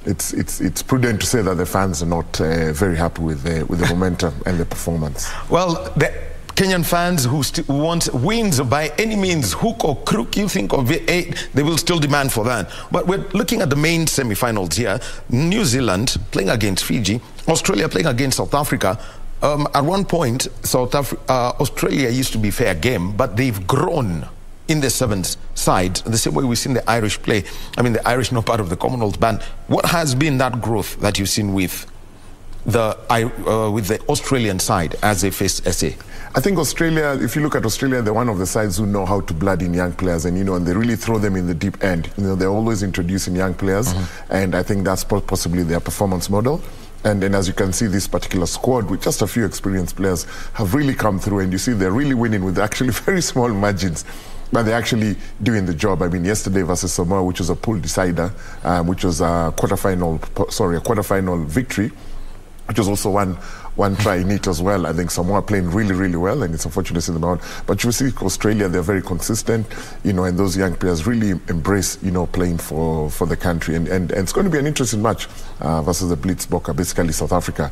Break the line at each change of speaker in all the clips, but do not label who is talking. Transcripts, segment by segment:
it's prudent to say that the fans are not very happy with the momentum and the performance.
Well, the Kenyan fans who want wins by any means, hook or crook, you think of it, they will still demand for that. But we're looking at the main semi-finals here. New Zealand playing against Fiji, Australia playing against South Africa. At one point, Australia used to be fair game, but they've grown in the sevens side, the same way we've seen the Irish play. I mean, the Irish not part of the Commonwealth band. What has been that growth that you've seen with the Australian side as they face SA?
I think Australia, if you look at Australia, they're one of the sides who know how to blood in young players, and and they really throw them in the deep end. They're always introducing young players, and I think that's possibly their performance model. And as you can see, this particular squad with just a few experienced players have really come through, and you see they're really winning with actually very small margins. But they're actually doing the job. I mean, yesterday versus Samoa, which was a pool decider, which was a quarterfinal victory, which was also one try in it as well. I think Samoa playing really, really well, and it's unfortunate to see them out. But you see Australia, they're very consistent, and those young players really embrace, playing for the country. And it's going to be an interesting match versus the Blitzbokker, basically South Africa,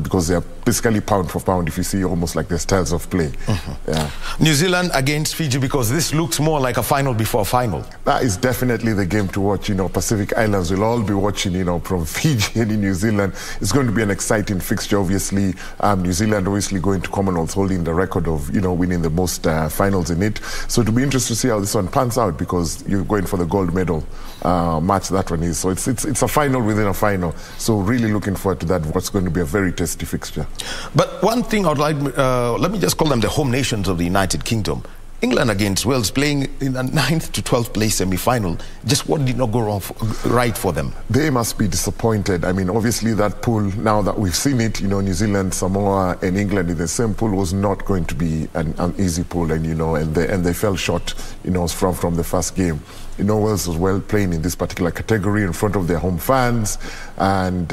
because they're basically pound for pound, if you see almost like their styles of play. Yeah.
New Zealand against Fiji, because this looks more like a final before a final.
That is definitely the game to watch. Pacific Islands will all be watching, from Fiji and in New Zealand. It's going to be an exciting fixture, obviously. New Zealand obviously going to Commonwealth holding the record of winning the most finals in it, so it'll be interesting to see how this one pans out, because you're going for the gold medal match, that one is. So it's a final within a final, so really looking forward to that. What's going to be a very tasty fixture.
But one thing I'd like, let me just call them the home nations of the United Kingdom. England against Wales, playing in a 9th to 12th place semi-final. Just what did not go right for them?
They must be disappointed. I mean, obviously that pool, now that we've seen it, New Zealand, Samoa and England in the same pool, was not going to be an easy pool, and they fell short, from the first game. Wales was well playing in this particular category in front of their home fans, and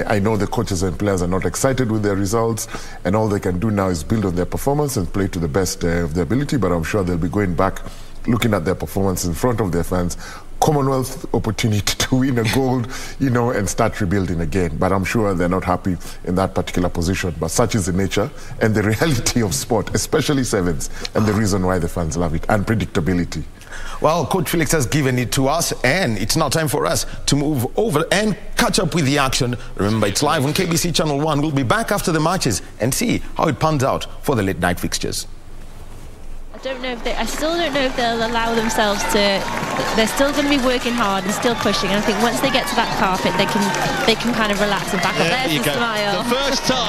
I know the coaches and players are not excited with their results, and all they can do now is build on their performance and play to the best of their ability. But I'm sure they'll be going back, looking at their performance in front of their fans. Commonwealth opportunity to win a gold, and start rebuilding again. But I'm sure they're not happy in that particular position. But such is the nature and the reality of sport, especially sevens, and the reason why the fans love it, unpredictability.
Well, Coach Felix has given it to us, and it's now time for us to move over and catch up with the action. Remember, it's live on KBC Channel 1. We'll be back after the matches and see how it pans out for the late night fixtures.
I still don't know if they'll allow themselves to. They're still going to be working hard and still pushing. And I think once they get to that carpet, they can kind of relax and back up. There's the smile.
The first time.